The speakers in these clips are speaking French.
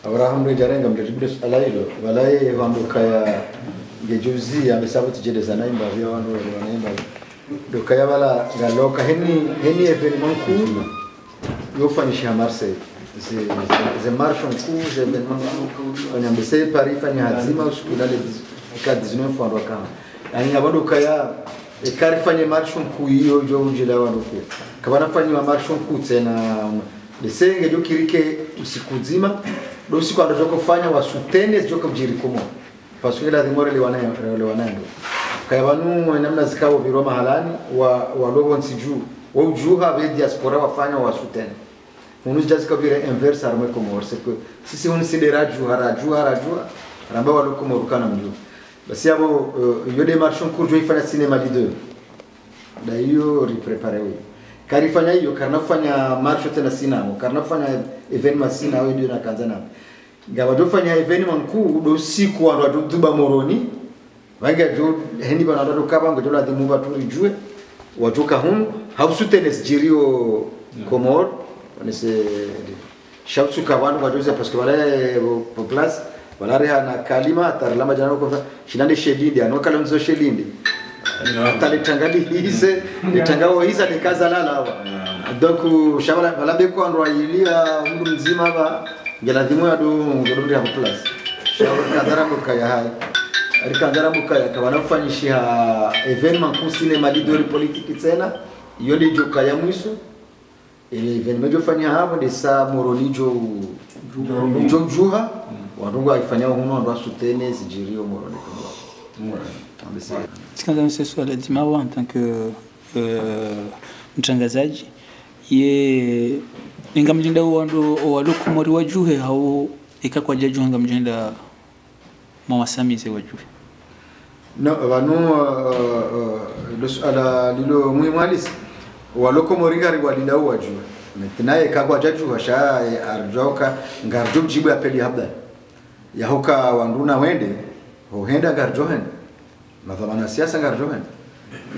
Abraham rejarenga mtajibule alailo walaye vanduka ya gejuzi amesabu tijede naimba vya wandu wanaimba doka ya wala galoka heni evenement cool yofanisha Marseille ze marche en cours ze evenement on a mbese Paris fanya hazima usikula le 19 fois roka yani abanduka ya ekarifanye marche en cours hiyo jo ujela wanduka kabana fanya marche en cours tena lesenge jo kirike usikuzima do siku ando kufanya wasutene joka mjirikomo parce que la demore le wanaendo kaya banu namna zikao biro mahalani wa lobo nsiju wa ujuha be diaspora wafanya wasutene munu jazika bire inverse arme como c'est que si c'est un sidera juha ramba wa lokomo rukana mju basi abo yo démarche en cours jo ifanya cinéma di 2 da hiyo reprepare we karifanya hiyo karnafanya marche tena sinamo karnafanya evenement sinamo ndio na kanzana ngaba dofanya evenement ku do siku ando duba moroni wanga jo hendi bana ndo kabango jo la dimuba turi jue wajoka hum hausutenes jirio komor onese shabsu kabanu wajoza parce que wala pour place wala reha na kalima tarlama jana ko shinande shedindi anoka lonzo shedindi atale tangali hise litangao hisa ni kaza lala hawa donc shabala wala beko ando ilia mdu mzima ba ngela dimo ya do ngolobri hapo place shabala kadara mukaya hai alikadara mukaya kabana fanyishia evenement ku cinema lidori politique tena yoli joka ya mwiso ile evenement jo fanya hapo de sa moronijo juha wadungu aifanya huno ndo asutene sijirio moroni kwa Sikanda Mseswala Dimawa en tant que mtangazaji ye ingamjinda walo kumori wajuhe hao ikakwa jaju ngamjinda mama samize wajuhe no banu ala lilo muimalis walo kumori gari walinda wajuhe metnaye kakwa jaju washa arjoka ngarjo jibu ya peli habda yahoka wanduna wende hohenda garjohen madhamana siasa ngarjohen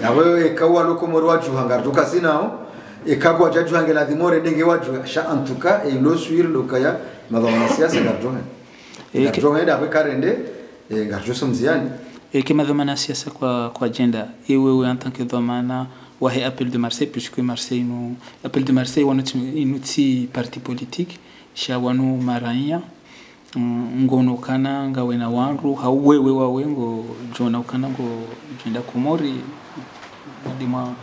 yawe ekawa lokomoro waju hangarjoka sinao ekagwa jaju hangela dimore ndenge waju sha antuka e lo suir lokaya madhamana siasa ngarjohen ngarjohen da bekarende ngarjoso mziani que madhamana siasa kwa agenda ewewe en tant que dhamana wa he appel de Marseille puisque Marseille nous appel de Marseille on uti parti politique sha wanu maranya ngono kana ngawe na wandu hauwewe wawengo jona ukana ngo jenda kumori ndima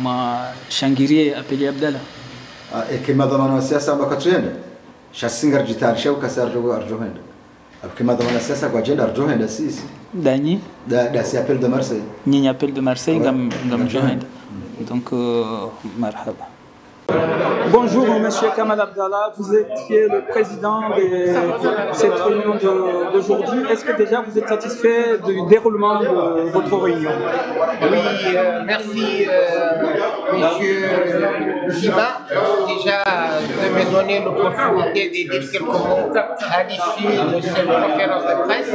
ma shangirie apeli Abdalla kema dhamana siasa ambaka tuende shasingar jitarisha ukasar jogo arjohenda kema dhamana siasa kwa jenda arjohenda sisi dani da si appel de Marseille ni appel de Marseille ngam johenda donc marhaba. Bonjour Monsieur Kamal Abdallah, vous êtes le président de cette réunion d'aujourd'hui. Est-ce que déjà vous êtes satisfait du déroulement de votre réunion? Oui, merci Monsieur Jima déjà de me donner l'opportunité de dire quelques mots à l'issue de cette conférence de presse.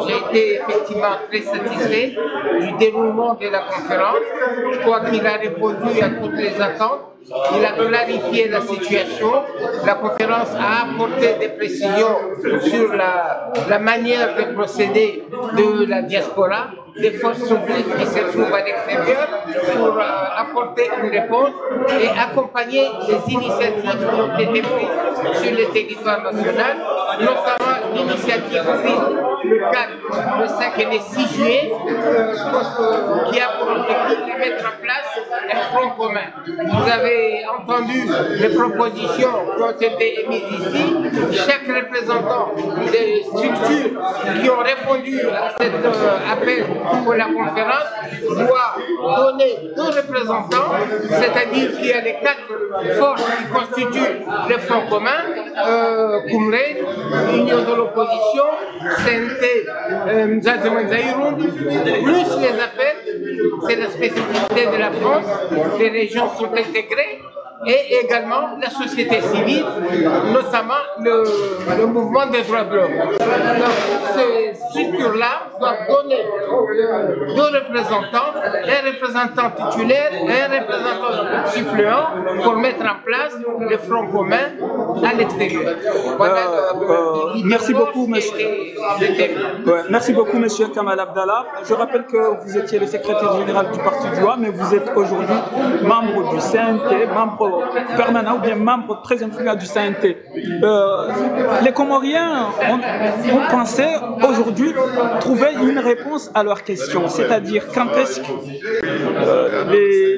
J'ai été effectivement très satisfait du déroulement de la conférence. Je crois qu'il a répondu à toutes les attentes. Il a clarifié la situation. La conférence a apporté des précisions sur la manière de procéder de la diaspora, des forces publiques qui se trouvent à l'extérieur, pour apporter une réponse et accompagner les initiatives qui ont été prises sur le territoire national, notamment l'initiative prise le 4, le 5 et le 6 juillet, qui a pour objectif de mettre en place un front commun. Vous avez entendu les propositions qui ont été émises ici. Chaque représentant des structures qui ont répondu à cet appel pour la conférence doit donner 2 représentants, c'est-à-dire qu'il y a les 4 forces qui constituent le front commun, Koumré, l'Union de l'opposition, CNT, Mzazemanzaïroun, plus les appels, c'est la spécificité de la France, les régions sont intégrées. et également la société civile, notamment le mouvement des droits de l'homme. Donc, ces structures-là doivent donner deux représentants, un représentant titulaire et un représentant suppléant pour mettre en place le front commun à l'extérieur. Voilà merci beaucoup, monsieur. Merci beaucoup, monsieur Kamal Abdallah. Je rappelle que vous étiez le secrétaire général du Parti du Roi, mais vous êtes aujourd'hui membre du CNT, membre permanent ou bien membre très influent du CNT. Les Comoriens ont pensé aujourd'hui trouver une réponse à leur question, c'est-à-dire quand est-ce que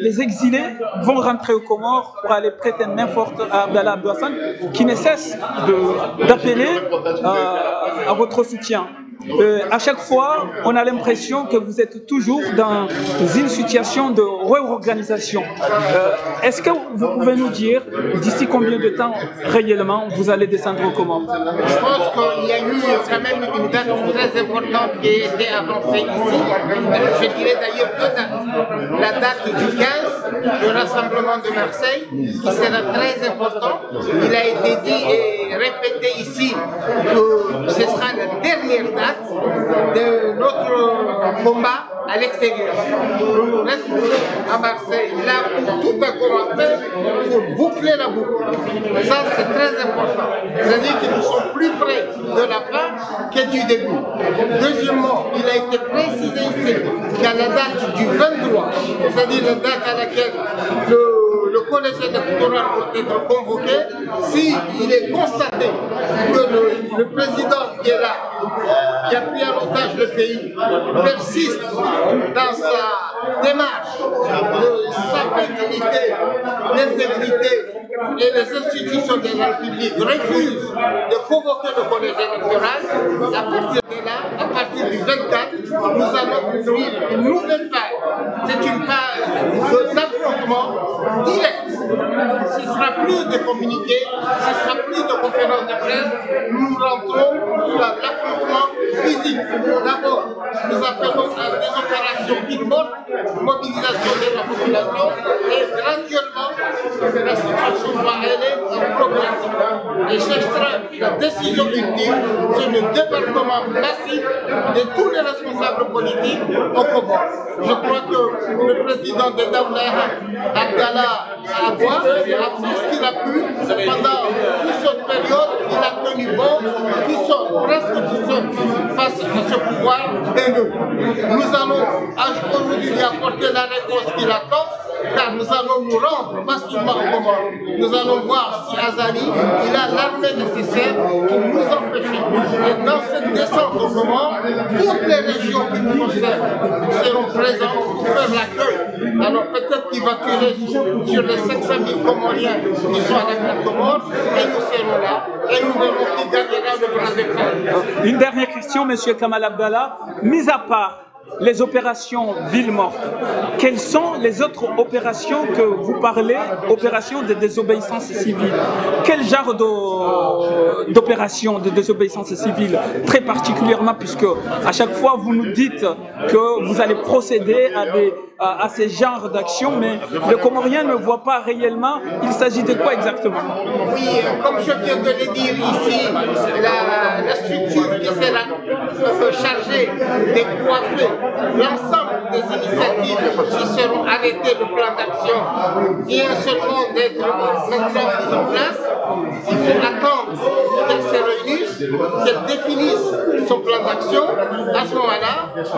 les exilés vont rentrer aux Comores pour aller prêter une main forte à Abdallah Abdou Hassan, qui ne cesse d'appeler à votre soutien. À chaque fois, on a l'impression que vous êtes toujours dans une situation de réorganisation. Est-ce que vous pouvez nous dire d'ici combien de temps réellement vous allez descendre aux Comores? Je pense qu'il y a eu quand même une date très importante qui a été avancée ici. Je dirais d'ailleurs deux dates. La date du 15, le rassemblement de Marseille, qui sera très important. Il a été dit et répété ici que ce sera la dernière date de notre combat à l'extérieur. Nous nous retrouvons à Marseille, là où tout a commencé, pour boucler la boucle. Ça, c'est très important. C'est-à-dire que nous sommes plus près de la fin que du début. Deuxièmement, il a été précisé ici qu'à la date du 23, c'est-à-dire la date à laquelle le collège électoral doit être convoqué, s'il est constaté que le président qui est là, qui a pris en otage le pays, persiste dans sa démarche de sapiénité, d'intégrité, et les institutions de la République refusent de convoquer le collège électoral, à partir de là, à partir du 24, nous allons ouvrir une nouvelle page. C'est une page d'affrontement direct. Ce ne sera plus de communiqués, ce ne sera plus de conférences de presse. Nous rentrons dans l'affrontement physique. D'abord, nous appelons à des opérations qui portent, mobilisation de la population, et graduellement, la situation va aller en progression. Et cherchera la décision ultime sur le débarquement massif de tous les responsables politiques au Comores. Je crois que le président de Daouda, Abdallah Abouaf, a fait ce qu'il a pu pendant toute cette période. Il a tenu bon, tout seul, presque tout seul, face à ce pouvoir haineux. Nous allons aujourd'hui lui apporter la réponse qu'il attend, car nous allons nous rendre massivement au Comores. Nous allons voir si Azali, il a l'armée nécessaire pour nous empêcher. Et dans cette descente au Comores, toutes les régions qui nous concernent seront présentes pour faire l'accueil. Alors peut-être qu'il va tirer sur les 700 000 Comoriens qui sont à la Grande Comore, et nous serons là, et nous verrons qui gagnera le bras de fer. Une dernière question, M. Kamal Abdallah. Mis à part les opérations ville morte, quelles sont les autres opérations que vous parlez, opérations de désobéissance civile? Quel genre d'opération de désobéissance civile très particulièrement, puisque à chaque fois vous nous dites que vous allez procéder à ces genres d'actions, mais le Comorien ne voit pas réellement il s'agit de quoi exactement? Oui, comme je viens de le dire ici, la structure qui sera chargée de coiffer l'ensemble des initiatives qui seront arrêtées, le plan d'action vient seulement d'être maintenant mis en place. Il faut attendre qu'elle se réunisse, qu'elle définisse son plan d'action. À ce moment-là,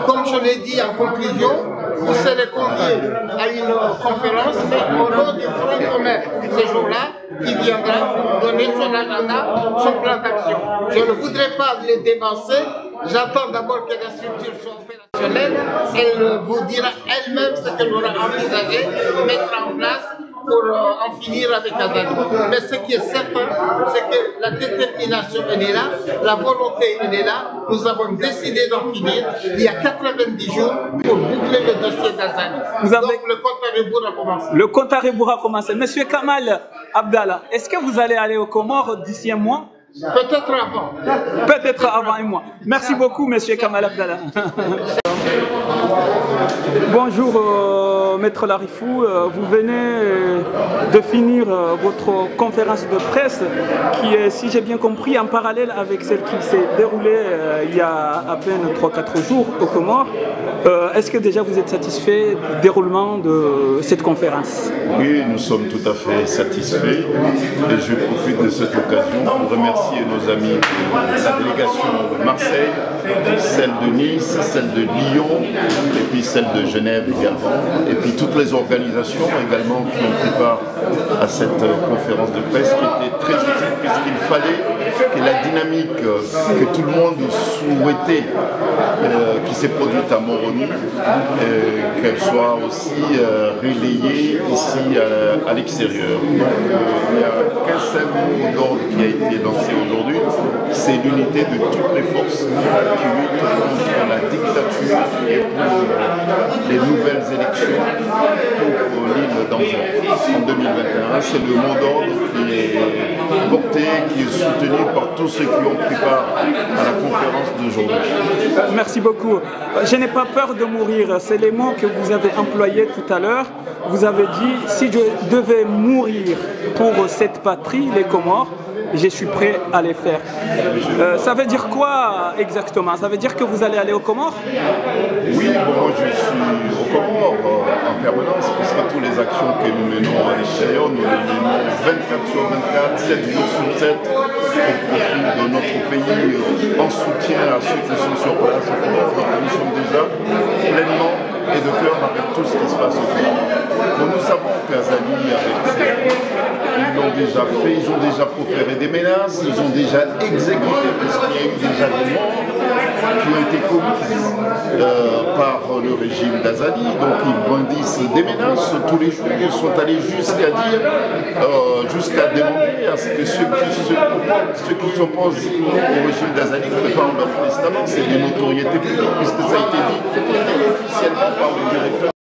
comme je l'ai dit en conclusion, vous serez conviés à une conférence, mais au nom du Front commun ce jour-là, qui viendra donner son agenda, son plan d'action. Je ne voudrais pas les dévancer. J'attends d'abord que la structure soit opérationnelle. Elle vous dira elle-même ce qu'elle aura envisagé de mettre en place pour en finir avec Azali. Mais ce qui est certain, c'est que la détermination, elle est là, la volonté, elle est là. Nous avons décidé d'en finir il y a 90 jours pour boucler le dossier d'Azali. Donc le compte à rebours a commencé. Le compte à rebours a commencé. Monsieur Kamal Abdallah, est-ce que vous allez aller aux Comores d'ici un mois? Peut-être avant. Peut-être avant un mois. Merci beaucoup, monsieur Kamal Abdallah. Bonjour. Maître Larifou, vous venez de finir votre conférence de presse qui est, si j'ai bien compris, en parallèle avec celle qui s'est déroulée il y a à peine 3-4 jours aux Comores. Est-ce que déjà vous êtes satisfait du déroulement de cette conférence? Oui, nous sommes tout à fait satisfaits et je profite de cette occasion pour remercier nos amis de la délégation de Marseille, celle de Nice, celle de Lyon et puis celle de Genève également, et puis toutes les organisations également qui ont pris part à cette conférence de presse qui était très utile puisqu'il fallait que la dynamique que tout le monde souhaitait qui s'est produite à Moroni, qu'elle soit aussi relayée ici à l'extérieur. Il n'y a qu'un seul mot d'ordre qui a été lancé aujourd'hui, c'est l'unité de toutes les forces qui luttent contre la dictature et pour les nouvelles élections pour l'île d'Anjou en 2021. C'est le mot d'ordre qui est porté, qui est soutenu par tous ceux qui ont pris part à la conférence d'aujourd'hui. Merci beaucoup. Je n'ai pas peur de mourir. C'est les mots que vous avez employés tout à l'heure. Vous avez dit, si je devais mourir pour cette patrie, les Comores, je suis prêt à les faire. Ça veut dire quoi exactement? Ça veut dire que vous allez aller aux Comores? Oui, bon, moi je suis aux Comores en permanence, puisque toutes les actions que nous menons à l'extérieur, nous les menons 24 sur 24, 7 jours sur 7, au profit de notre pays, en soutien à ceux qui sont sur place aux Comores. Donc nous sommes déjà pleinement et de cœur avec tout ce qui se passe au Comores. Donc nous savons qu'Azali, ils l'ont déjà fait, ils ont déjà proféré des menaces, ils ont déjà exécuté, puisqu'il y a eu déjà des morts qui ont été commises par le régime d'Azali. Donc ils brandissent des menaces tous les jours. Ils sont allés jusqu'à dire, jusqu'à demander à ce que ceux qui s'opposent au régime d'Azali préparent leur testament. C'est une notoriété publique, puisque ça a été dit officiellement par le directeur